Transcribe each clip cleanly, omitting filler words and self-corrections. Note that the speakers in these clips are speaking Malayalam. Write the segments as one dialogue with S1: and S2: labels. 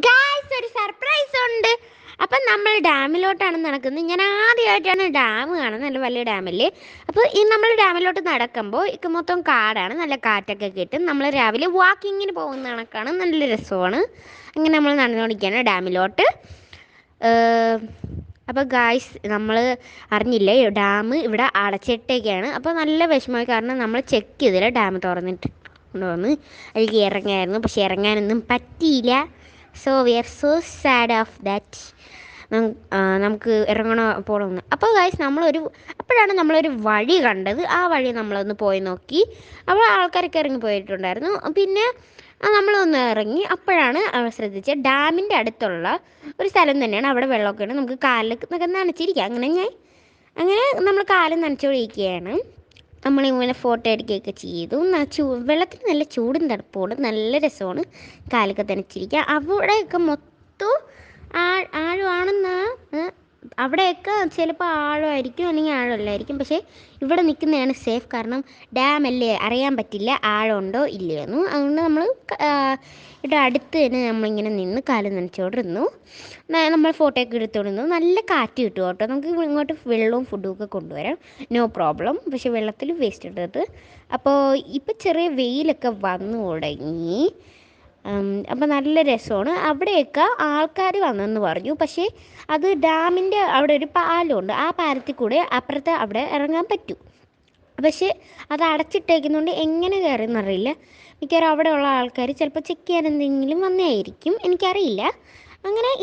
S1: ഗായ്സ് ഒരു സർപ്രൈസ് ഉണ്ട്. അപ്പം നമ്മൾ ഡാമിലോട്ടാണ് നടക്കുന്നത്. ഞാൻ ആദ്യമായിട്ടാണ് ഡാം കാണുന്നത്, നല്ല വലിയ ഡാമല്ലേ. അപ്പോൾ ഈ നമ്മൾ ഡാമിലോട്ട് നടക്കുമ്പോൾ ഇക്ക് മൊത്തം കാടാണ്, നല്ല കാറ്റൊക്കെ കിട്ടും. നമ്മൾ രാവിലെ വാക്കിങ്ങിന് പോകുന്ന കണക്കാണ്, നല്ല രസമാണ്. അങ്ങനെ നമ്മൾ നടന്നുകൊണ്ടിരിക്കുകയാണ് ഡാമിലോട്ട്. അപ്പോൾ ഗായ്സ് നമ്മൾ അറിഞ്ഞില്ലേ ഡാം ഇവിടെ അടച്ചിട്ടേക്കാണ്. അപ്പോൾ നല്ല വിഷമമായി, കാരണം നമ്മൾ ചെക്ക് ചെയ്തില്ല ഡാം തുറന്നിട്ട് കൊണ്ടുവന്ന് അതിലേക്ക് ഇറങ്ങായിരുന്നു. പക്ഷെ ഇറങ്ങാനൊന്നും പറ്റിയില്ല. So we are so sad of that. നമുക്ക് ഇറങ്ങണ പോകണമെന്ന്. അപ്പോൾ ഗൈസ് അപ്പോഴാണ് നമ്മളൊരു വഴി കണ്ടത്. ആ വഴി നമ്മളൊന്ന് പോയി നോക്കി. അപ്പോൾ ആൾക്കാരൊക്കെ ഇറങ്ങി പോയിട്ടുണ്ടായിരുന്നു. പിന്നെ നമ്മളൊന്ന് ഇറങ്ങി. അപ്പോഴാണ് ശ്രദ്ധിച്ചത് ഡാമിൻ്റെ അടുത്തുള്ള ഒരു സ്ഥലം തന്നെയാണ്. അവിടെ വെള്ളമൊക്കെയാണ്, നമുക്ക് കാലിലൊക്കെ നനച്ചിരിക്കാം. അങ്ങനെ നമ്മൾ കാല് നനച്ചുകൊണ്ടിരിക്കുകയാണ്. നമ്മളിങ്ങനെ ഫോട്ടോ എടുക്കുകയൊക്കെ ചെയ്തു. വെള്ളത്തിന് നല്ല ചൂടും തണുപ്പുണ്ട്, നല്ല രസമാണ് കാലൊക്കെ തണച്ചിരിക്കുക. അവിടെയൊക്കെ മൊത്തം ആഴമാണെന്നാ. അവിടെയൊക്കെ ചിലപ്പോൾ ആഴമായിരിക്കും, അല്ലെങ്കിൽ ആഴമല്ലായിരിക്കും. പക്ഷേ ഇവിടെ നിൽക്കുന്നതാണ് സേഫ്, കാരണം ഡാം അല്ലേ, അറിയാൻ പറ്റില്ല ആഴമുണ്ടോ ഇല്ലയെന്നു. അതുകൊണ്ട് നമ്മൾ ഇവിടെ അടുത്ത് തന്നെ നമ്മളിങ്ങനെ നിന്ന് കാല് നനച്ചോണ്ടിരുന്നു. നമ്മൾ ഫോട്ടോ ഒക്കെ എടുത്തോണ്ടിരുന്നു. നല്ല കാറ്റ് കിട്ടും കേട്ടോ, നമുക്ക് ഇങ്ങോട്ട് വെള്ളവും ഫുഡും ഒക്കെ കൊണ്ടുവരാം, നോ പ്രോബ്ലം. പക്ഷേ വെള്ളത്തിൽ വേസ്റ്റ് ഇട്ടത്. അപ്പോൾ ഇപ്പം ചെറിയ വെയിലൊക്കെ വന്നു തുടങ്ങി. അപ്പം നല്ല രസമാണ്. അവിടെയൊക്കെ ആൾക്കാർ വന്നെന്ന് പറഞ്ഞു. പക്ഷേ അത് ഡാമിൻ്റെ അവിടെ ഒരു പാലമുണ്ട്, ആ പാലത്തിൽ കൂടെ അപ്പുറത്തെ അവിടെ ഇറങ്ങാൻ പറ്റും. പക്ഷേ അത് അടച്ചിട്ടേക്കുന്നതുകൊണ്ട് എങ്ങനെ കയറുമെന്നറിയില്ല. മിക്കവാറും അവിടെയുള്ള ആൾക്കാർ ചിലപ്പോൾ ചെക്ക് ചെയ്യാൻ എന്തെങ്കിലും വന്നതായിരിക്കും, എനിക്കറിയില്ല.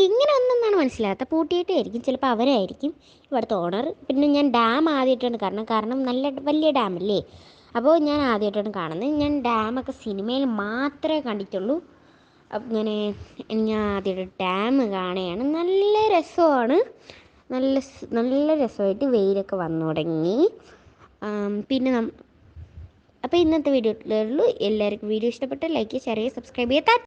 S1: ഇങ്ങനെ ഒന്നെന്നാണ് മനസ്സിലാകാത്ത, പൂട്ടിയിട്ടായിരിക്കും, ചിലപ്പോൾ അവരായിരിക്കും ഇവിടുത്തെ ഓണർ. പിന്നെ ഞാൻ ഡാം ആദ്യമായിട്ടാണ് കാരണം നല്ല വലിയ ഡാമല്ലേ. അപ്പോൾ ഞാൻ ആദ്യമായിട്ടാണ് കാണുന്നത്. ഞാൻ ഡാമൊക്കെ സിനിമയിൽ മാത്രമേ കണ്ടിട്ടുള്ളൂ. അങ്ങനെ ഞാൻ ആദ്യമായിട്ട് ഡാം കാണുകയാണ്. നല്ല രസമാണ്, നല്ല രസമായിട്ട് വെയിലൊക്കെ വന്നു തുടങ്ങി. പിന്നെ അപ്പോൾ ഇന്നത്തെ വീഡിയോയിലുള്ളൂ. എല്ലാവർക്കും വീഡിയോ ഇഷ്ടപ്പെട്ടാൽ ലൈക്ക് ചെയ്യുക, ഷെയർ ചെയ്യുക, സബ്സ്ക്രൈബ് ചെയ്യുക.